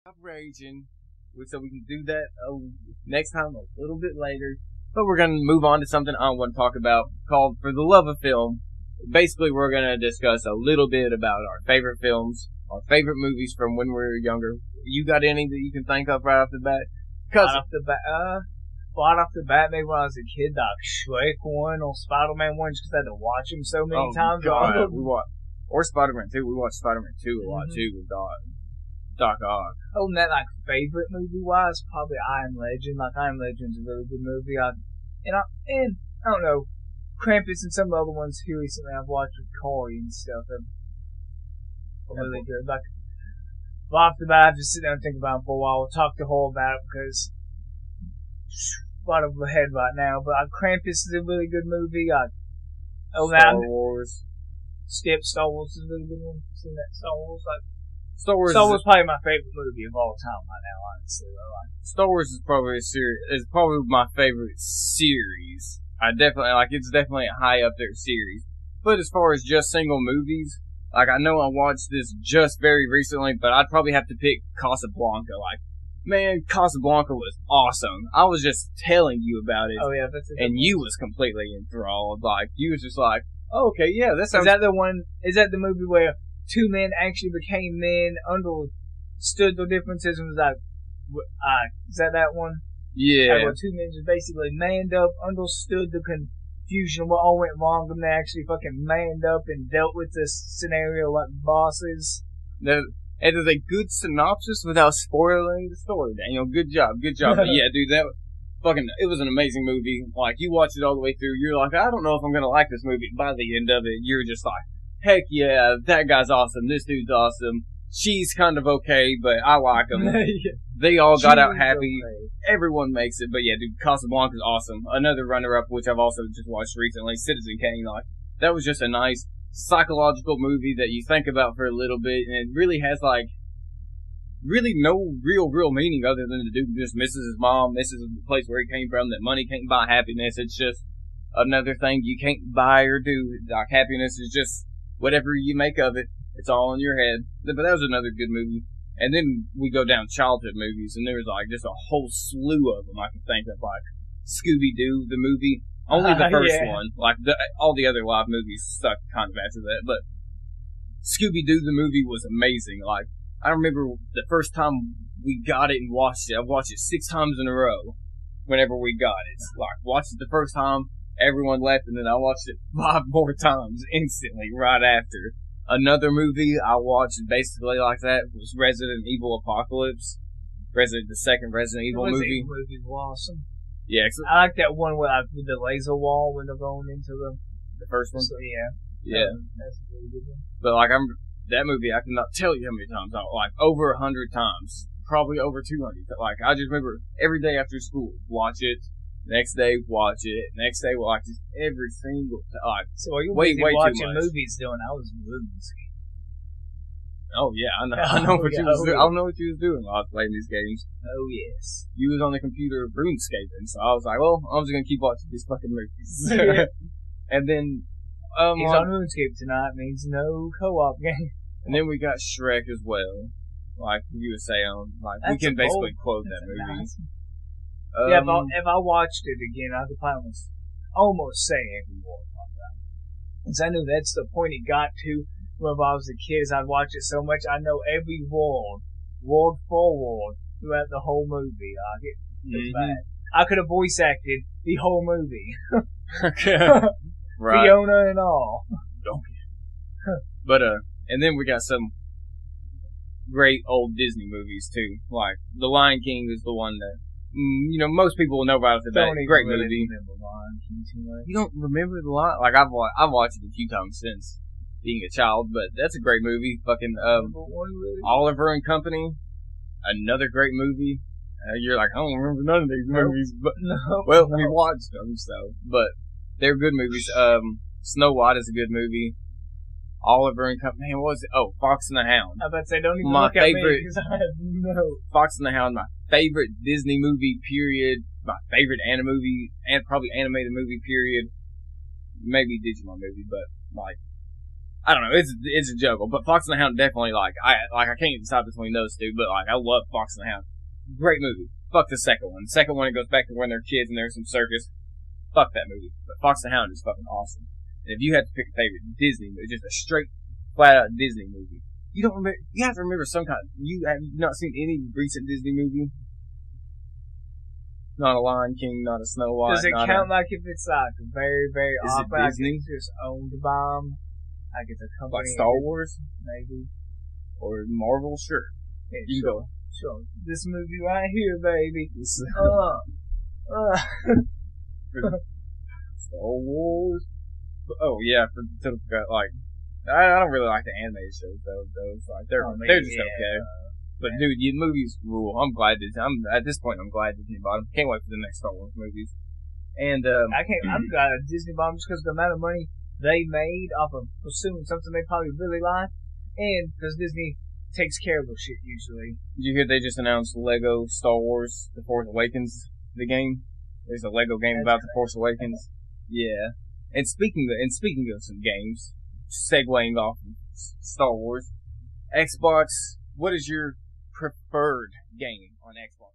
Stop raging. So we can do that next time a little bit later. But we're going to move on to something I want to talk about called For the Love of Film. Basically, we're going to discuss a little bit about our favorite films, our favorite movies from when we were younger. You got any that you can think of right off the bat? Right off the bat, maybe when I was a kid, like Shrek 1 or Spider-Man 1, just because I had to watch them so many times. God, or Spider-Man 2. We watched Spider-Man 2 a lot, too, with Doc Ock. Other than that, like, favorite movie-wise, probably I Am Legend. Like, I Am Legend's a really good movie. I don't know, Krampus and some of the other ones here recently I've watched with Corey and stuff are really good. Like, off the bat, I just sit down and think about it for a while. We'll talk to her about it because right over the head right now. But Krampus is a really good movie. Star Wars. Star Wars is a really good one. Seen that Star Wars? Star Wars is probably my favorite movie of all time right now, honestly. Star Wars is probably my favorite series. It's definitely a high up there series. But as far as just single movies, I know I watched this just very recently, but I'd probably have to pick Casablanca. Man, Casablanca was awesome. I was just telling you about it. Oh yeah, and you was completely enthralled. You was just like, oh, okay, yeah, that sounds. Is that the one? Is that the movie where two men actually became men, understood the differences, and was is that one? Yeah. Where two men just basically manned up, understood the confusion of what all went wrong, and they actually fucking manned up and dealt with this scenario like bosses. It is a good synopsis without spoiling the story, Daniel. Good job. But yeah, dude, it was an amazing movie. You watch it all the way through, you're like, I don't know if I'm gonna like this movie. By the end of it, you're just like, heck yeah, that guy's awesome, this dude's awesome, she's kind of okay, but I like them. Yeah. They all got out happy. Okay. Everyone makes it, but yeah, dude, Casablanca's awesome. Another runner-up, which I've also just watched recently, Citizen Kane. That was just a nice psychological movie that you think about for a little bit, and it really has really no real meaning other than the dude just misses his mom, misses the place where he came from, that money can't buy happiness. It's just another thing you can't buy or do. Happiness is just whatever you make of it. It's all in your head. But that was another good movie. And then we go down childhood movies, and there's just a whole slew of them I can think of. Scooby-Doo, the movie. Only the first one. All the other live movies stuck kind of after that. But Scooby-Doo, the movie, was amazing. I remember the first time we got it and watched it. I watched it 6 times in a row whenever we got it. Watched it the first time, everyone left, and then I watched it 5 more times instantly right after. Another movie I watched basically like that was Resident Evil Apocalypse. The second Resident Evil movie. The movie was awesome. Yeah. I like that one with the laser wall when they're going into the first one. So, yeah. Yeah. That's a really good one. But that movie, I cannot tell you how many times. Over 100 times. Probably over 200. I just remember every day after school, watch it. Next day, watch it. Next day, watch it. Every single time. So are you way watching movies doing? I was movies. Oh yeah, I know what you was doing. I know what you was doing while I was playing these games. Oh yes. You was on the computer RuneScaping, so I was like, well, I'm just gonna keep watching these fucking movies. And then he's on RuneScape tonight. Means no co-op game. And then we got Shrek as well. You were saying, we can basically quote that movie. Nice. If I watched it again, I could probably almost say every word like that. Because I knew that's the point it got to. Whenever I was a kid, I'd watch it so much, I know every word for word, throughout the whole movie. It's bad. I could have voice acted the whole movie. Right. Fiona and all. Donkey. But, and then we got some great old Disney movies, too. The Lion King is the one that most people will know about it today. Great movie. You don't remember the Lion? I've watched it a few times since being a child, but that's a great movie. Fucking Oliver and Company, another great movie. You're like, I don't remember none of these movies, but we watched them, so. But they're good movies. Snow White is a good movie. Oliver and Company. Man, what was it? Oh, Fox and the Hound. I was about to say, don't even look at me because I have no. Fox and the Hound, my favorite Disney movie, period. My favorite movie, and probably animated movie, period. Maybe Digimon movie, but I don't know. It's a juggle, but Fox and the Hound definitely I can't decide between those two, but like I love Fox and the Hound. Great movie. Fuck the second one. The second one, it goes back to when they're kids and there's some circus. Fuck that movie. But Fox and the Hound is fucking awesome. And if you had to pick a favorite Disney movie, just a straight, flat out Disney movie, you don't remember. You have to remember some kind. You have not seen any recent Disney movie. Not a Lion King, not a Snow White. Does it count like if it's like very, very Is it off? Like Disney? it's just owned by them? Like it's a company? Like Star Wars Maybe. or Marvel? Sure. Yeah, You sure. go. Sure. This movie right here, baby. Star Wars. Oh yeah, like I don't really like the animated shows though. Those like they're just okay. But dude, the movies rule. I'm glad at this point. I'm glad Disney bought them. Can't wait for the next Star Wars movies. And I'm glad Disney bought them just because the amount of money they made off of pursuing something they probably really like, and because Disney takes care of their shit usually. did you hear they just announced Lego Star Wars: The Force Awakens, the game? There's a Lego game about The Force Awakens. Yeah. And speaking of some games, segueing off of Star Wars, Xbox. What is your preferred game on Xbox?